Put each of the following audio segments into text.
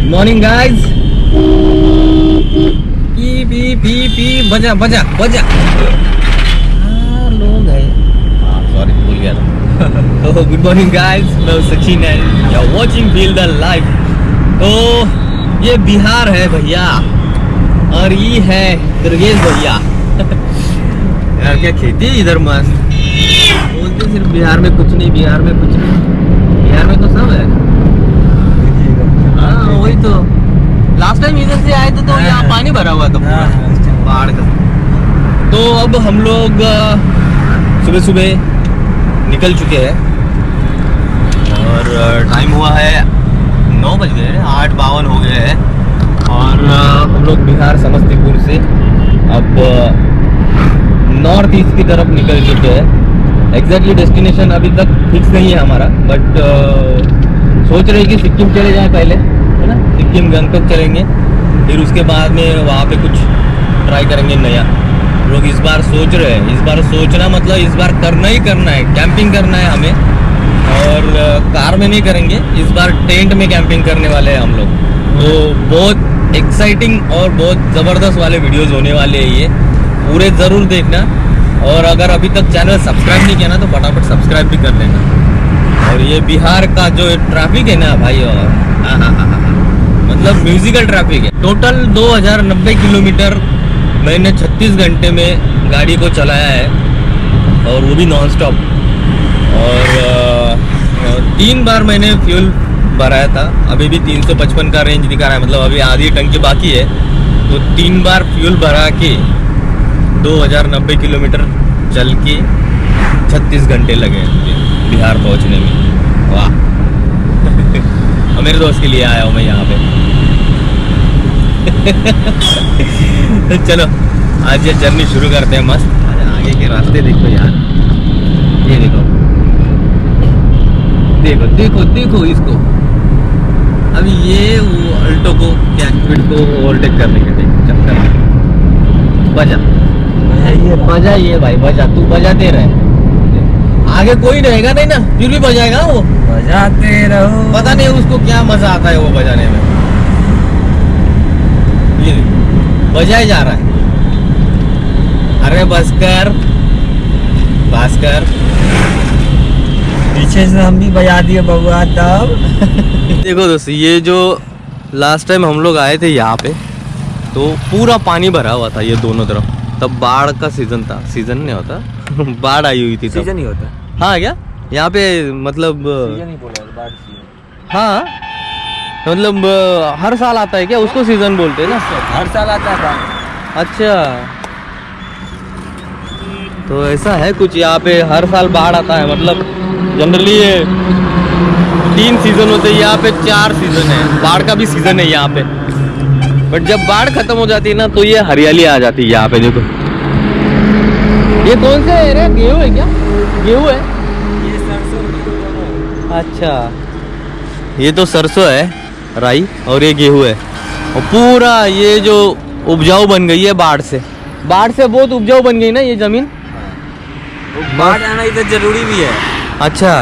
Morning guys. P P P P बजा बजा बजा। लोग है, सॉरी भूल गया था। तो गुड मॉर्निंग गाइस, मैं Sachin and you are watching feel the life. तो ये बिहार है भैया और ये है दुर्गेश भैया। यार क्या खेती है इधर, मस्त बोलते सिर्फ बिहार में कुछ नहीं, बिहार में कुछ नहीं, बिहार में तो सब है। हाँ वही तो, लास्ट टाइम इधर से आए थे तो यहाँ पानी भरा हुआ था पूरा बाढ़ का। तो अब हम लोग सुबह सुबह निकल चुके हैं और टाइम हुआ है 9 बज गए, 8:52 हो गए हैं और हम लोग बिहार समस्तीपुर से अब नॉर्थ ईस्ट की तरफ निकल चुके हैं। एग्जैक्टली डेस्टिनेशन अभी तक फिक्स नहीं है हमारा, बट सोच रहे हैं कि सिक्किम चले जाएं पहले, है ना। सिक्किम गंगटोक चलेंगे, फिर उसके बाद में वहाँ पे कुछ ट्राई करेंगे नया। लोग इस बार सोच रहे हैं, इस बार सोचना मतलब इस बार करना ही करना है, कैंपिंग करना है हमें। और कार में नहीं करेंगे इस बार, टेंट में कैंपिंग करने वाले हैं हम लोग। तो बहुत एक्साइटिंग और बहुत ज़बरदस्त वाले वीडियोज़ होने वाले हैं, ये पूरे ज़रूर देखना। और अगर अभी तक चैनल सब्सक्राइब नहीं किया ना तो फटाफट सब्सक्राइब भी कर लेना। और ये बिहार का जो ट्रैफिक है ना भाई, और मतलब म्यूजिकल ट्रैफिक है। टोटल 2090 किलोमीटर मैंने 36 घंटे में गाड़ी को चलाया है, और वो भी नॉन स्टॉप। और 3 बार मैंने फ्यूल भराया था, अभी भी 355 का रेंज दिखा रहा है, मतलब अभी आधी टंकी बाकी है। तो 3 बार फ्यूल भरा के 2090 किलोमीटर चल के 36 घंटे लगे मुझे बिहार पहुंचने में। वाह। और मेरे दोस्त के लिए आया हूँ मैं यहाँ पे। तो चलो आज ये जर्नी शुरू करते हैं। मस्त आगे के रास्ते देखो यार, ये देखो देखो देखो देखो इसको। अभी ये वो अल्टो को क्या क्विड को ओवरटेक करने के चक्कर में बजा ये बजा, ये भाई बजा, तू बजाते रहे, आगे कोई रहेगा नहीं ना, फिर भी बजाएगा वो, बजाते रहो। पता नहीं उसको क्या मजा आता है वो बजाने में। ये बजाया जा रहा है। अरे बस कर, बस कर, पीछे से हम भी बजा दिए बबुआ तब। देखो दोस्तों, ये जो लास्ट टाइम हम लोग आए थे यहाँ पे तो पूरा पानी भरा हुआ था ये दोनों तरफ। तब बाढ़ का सीजन था, सीजन नहीं होता बाढ़ आई हुई थी तब। सीजन ही होता है। हाँ क्या यहाँ पे मतलब सीजन ही बोला है, बाढ़ सीजन। हाँ मतलब हर साल आता है क्या, उसको सीजन बोलते हैं ना। हर साल आता है बाढ़। अच्छा, तो ऐसा है कुछ यहाँ पे, हर साल बाढ़ आता है। मतलब जनरली ये 3 सीजन होते हैं, यहाँ पे 4 सीजन है। बाढ़ का भी सीजन है यहाँ पे, बट जब बाढ़ खत्म हो जाती है ना तो ये हरियाली आ जाती है यहाँ पे। देखो ये कौन से है रे, गेहूं है क्या, गेहूं है ये सरसों। अच्छा, ये तो सरसों है, राई, और ये गेहूं है। और पूरा ये जो उपजाऊ बन गई है बाढ़ से बहुत उपजाऊ बन गई ना ये जमीन। बाढ़ आना इधर जरूरी भी है। अच्छा,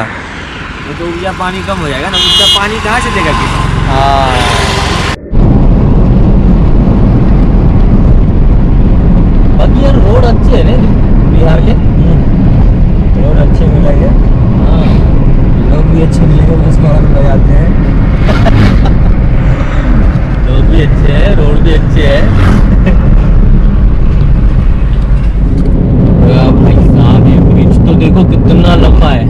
तो उपजा पानी कम हो जाएगा ना, उपजा पानी कहाँ से देगा किसान। हाँ बाकी यार रोड अच्छे है ना बिहार के, रोड अच्छे मिलेंगे। हाँ लोग भी अच्छे मिलेंगे, उसको हम बजाते हैं। लोग भी अच्छे हैं, रोड भी अच्छे है। भाई साहब ये ब्रिज तो देखो कितना लंबा है।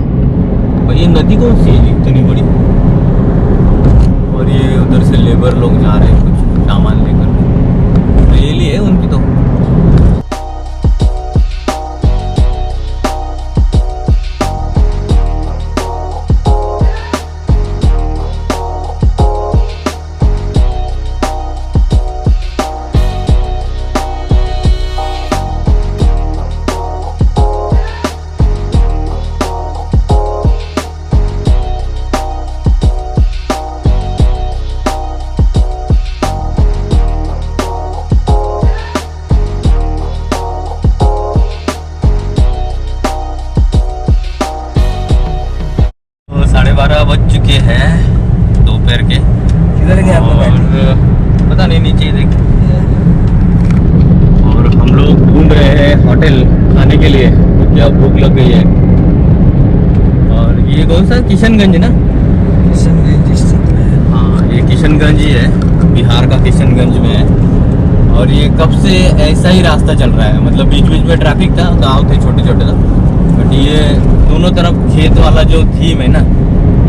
भाई ये नदी कौन सी है इतनी बड़ी, और ये उधर से लेबर लोग जा रहे हैं कुछ सामान लेकर, रेली है उनकी तो। खाने के लिए, क्योंकि अब भूख लग गई है। और ये कौन सा किशनगंज ना? किशनगंज डिस्ट्रिक्ट में। हाँ, ये किशनगंज ही है, बिहार का किशनगंज में है। और ये कब से ऐसा ही रास्ता चल रहा है, मतलब बीच बीच में ट्रैफिक था, गांव थे छोटे छोटे था, बट ये दोनों तरफ खेत वाला जो थीम है ना,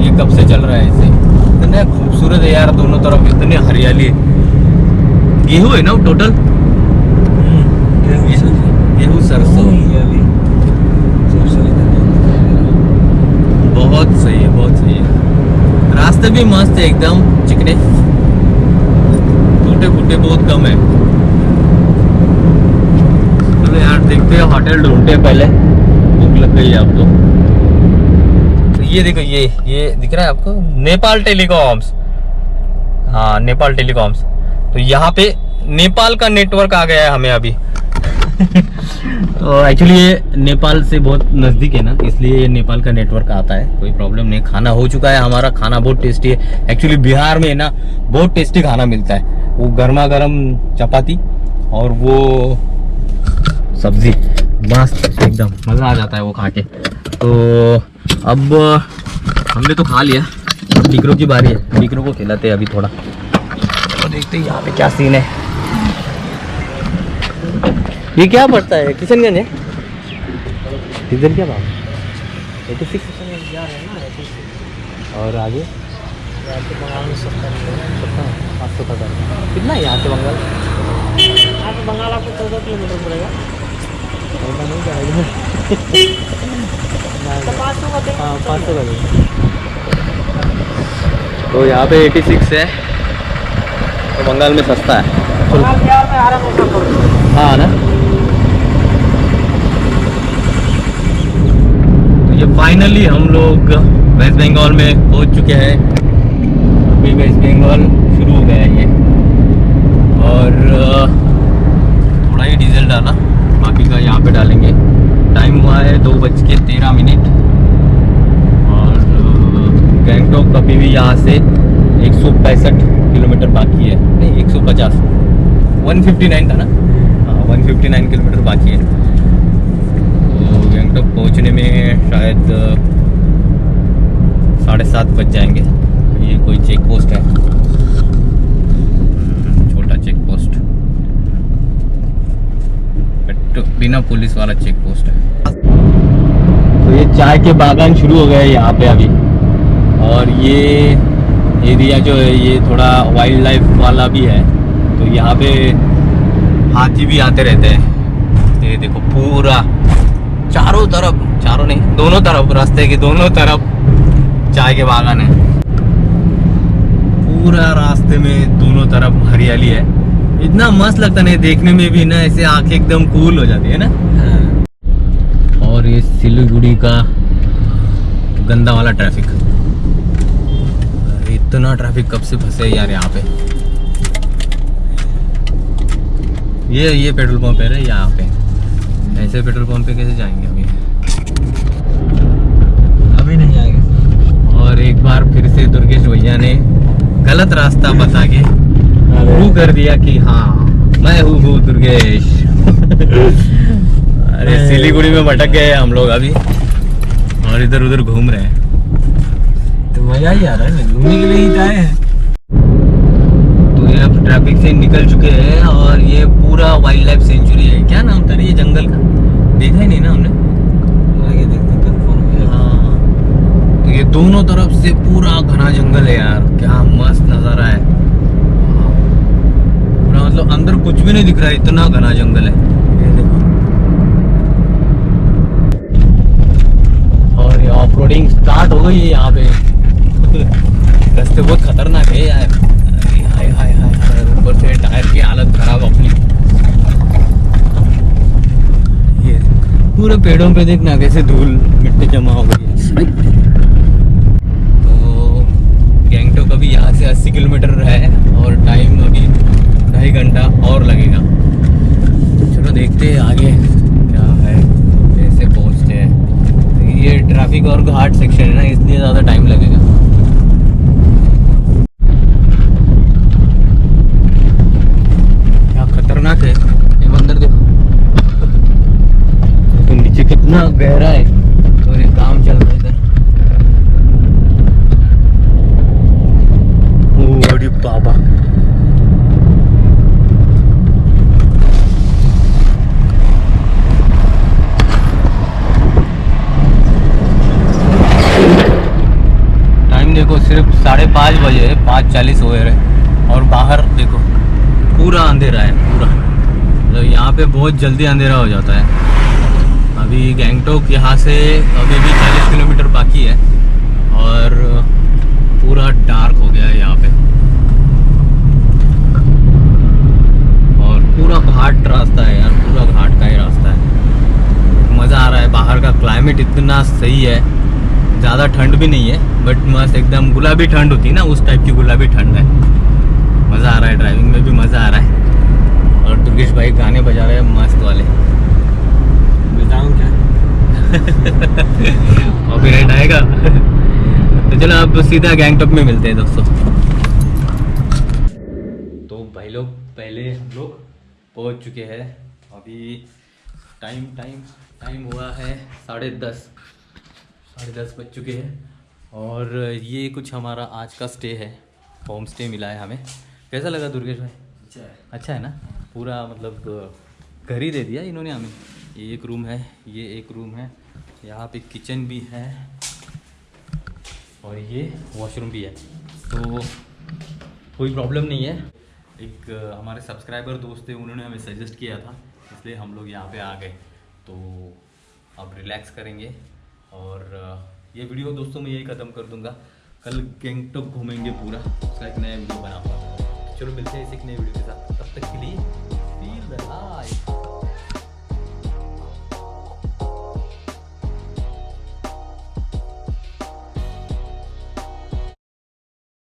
ये कब से चल रहा है ऐसे। इतने खूबसूरत है यार, दोनों तरफ इतनी हरियाली है। गेहूँ है ना टोटल, गेहूँ सरसों, बहुत सही है, बहुत सही है। रास्ते भी मस्त है एकदम चिकने, टूटे फूटे बहुत कम है। चलो यार देखते हैं, होटल ढूंढते हैं पहले, भूख लग गई है अब तो ये देखो, ये दिख रहा है आपको, नेपाल टेलीकॉम्स। हाँ, नेपाल टेलीकॉम्स। तो यहाँ पे नेपाल का नेटवर्क आ गया है हमें अभी। तो एक्चुअली ये नेपाल से बहुत नज़दीक है ना, इसलिए ये नेपाल का नेटवर्क आता है, कोई प्रॉब्लम नहीं। खाना हो चुका है, हमारा खाना बहुत टेस्टी है। एक्चुअली बिहार में ना बहुत टेस्टी खाना मिलता है, वो गर्मा गर्म चपाती और वो सब्जी, मस्त एकदम, मज़ा आ जाता है वो खा के। तो अब हमने तो खा लिया, अब डिकरो की बारी है, डिकरो को खिलाते हैं अभी थोड़ा। तो देखते हैं यहाँ पे क्या सीन है। ये क्या पड़ता है, किशनगंज है? डीजल क्या भाव? 86। और आगे बंगाल में 500 का कितना है यहाँ से बंगाल? यहाँ से बंगाल आपको 14 किलोमीटर पड़ेगा। नहीं जाएगा। 500 का हाँ, 500 का देंगे। तो यहाँ पे 86 है, तो बंगाल में सस्ता है। बंगाल बिहार में आराम से। हाँ ना, तो ये फाइनली हम लोग वेस्ट बंगाल में पहुंच चुके हैं। अभी वेस्ट बंगाल शुरू हो गया है ये, और थोड़ा ही डीजल डाला, बाकी का यहाँ पे डालेंगे। टाइम हुआ है 2:13। और गैंगटॉक अभी भी यहाँ से 165 किलोमीटर बाकी है, नहीं 150, 159 था ना, हाँ 159 किलोमीटर बाकी है। तो गैंगटॉक पहुँचने में शायद 7:30 बज जाएंगे। ये कोई चेक पोस्ट है, छोटा चेक पोस्ट, बिना पुलिस वाला चेक पोस्ट है। तो ये चाय के बागान शुरू हो गए यहाँ पे अभी, और ये एरिया जो है ये थोड़ा वाइल्ड लाइफ वाला भी है, तो यहाँ पे हाथी भी आते रहते हैं। ये देखो पूरा चारों तरफ, चारों नहीं दोनों तरफ, रास्ते के दोनों तरफ चाय के बागान है। पूरा रास्ते में दोनों तरफ हरियाली है, इतना मस्त लगता है देखने में भी ना, ऐसे आंखें एकदम कूल हो जाती है ना। और ये सिलीगुड़ी का गंदा वाला ट्रैफिक, इतना ट्रैफिक कब से फंसे यार यहाँ पे। ये पेट्रोल पंप है यहाँ पे, ऐसे पेट्रोल पंप पे कैसे जाएंगे अभी नहीं आएंगे। और एक बार फिर से दुर्गेश भैया ने गलत रास्ता बता के प्रूव कर दिया कि हाँ मैं हूँ दुर्गेश। अरे सिलीगुड़ी में भटक गए हम लोग अभी, और इधर उधर घूम रहे हैं। तो मजा ही आ रहा है ना, घूमने के लिए ही आए हैं। तो ये अब ट्रैफिक से निकल चुके हैं, और ये पूरा वाइल्ड लाइफ सेंचुरी है। क्या नाम था ये जंगल का, देखा ही नहीं ना हमने, आगे देखते हैं कंफर्म। हाँ, तो ये दोनों तरफ से पूरा घना जंगल है यार, क्या मस्त नजारा है पूरा, मतलब अंदर कुछ भी नहीं दिख रहा है, इतना घना जंगल है। ये देखो, और ये ऑफ रोडिंग स्टार्ट हो गई है यहाँ पे। रास्ते बहुत खतरनाक है यार, हाय हाय हाय, ऊपर से टायर की हालत खराब अपनी। ये पूरे पेड़ों पे देखना कैसे धूल मिट्टी जमा हो गई है। तो गैंगटॉक अभी यहाँ से 80 किलोमीटर है, और टाइम अभी 2.5 घंटा और लगेगा। चलो देखते हैं आगे क्या है, कैसे पहुँचते हैं। ये ट्रैफिक और घाट सेक्शन है ना, इसलिए ज़्यादा टाइम लगेगा। क्या खतरनाक है ये मंदिर, देखो इतना गहरा है और ये काम चल रहा है इधर। ओ अरे बाबा, टाइम देखो सिर्फ 5:30 बजे है, 5:40 हो रहे और बाहर देखो पूरा अंधेरा है पूरा। मतलब यहाँ पे बहुत जल्दी अंधेरा हो जाता है। अभी गैंगटोक यहाँ से अभी भी 40 किलोमीटर बाकी है और पूरा डार्क हो गया है यहाँ पे और पूरा घाट रास्ता है यार, पूरा घाट का ही रास्ता है। मज़ा आ रहा है, बाहर का क्लाइमेट इतना सही है, ज़्यादा ठंड भी नहीं है बट मस्त एकदम गुलाबी ठंड होती है ना, उस टाइप की गुलाबी ठंड है। मज़ा आ रहा है, ड्राइविंग में भी मज़ा आ रहा है। और दुर्गेश भाई गाने बजा रहे हैं मस्त वाले। बताऊँ क्या? कॉपीराइट आएगा। तो चलो अब सीधा गैंगटॉक में मिलते हैं दोस्तों। तो भाई लोग पहले हम लोग पहुंच चुके हैं। अभी टाइम हुआ है 10:30 बज चुके हैं और ये कुछ हमारा आज का स्टे है, होम स्टे मिला है हमें। कैसा लगा दुर्गेश भाई? अच्छा है ना, पूरा मतलब घर ही दे दिया इन्होंने हमें। ये एक रूम है, ये एक रूम है, यहाँ पे किचन भी है और ये वॉशरूम भी है, तो कोई प्रॉब्लम नहीं है। एक हमारे सब्सक्राइबर दोस्त थे, उन्होंने हमें सजेस्ट किया था, इसलिए हम लोग यहाँ पे आ गए। तो अब रिलैक्स करेंगे और ये वीडियो दोस्तों मैं यही ख़त्म कर दूँगा। कल गैंगटॉक घूमेंगे पूरा, उसका एक नया वीडियो बनाऊँगा। चलो मिलते हैं इस एक नए वीडियो के साथ, तब तक के लिए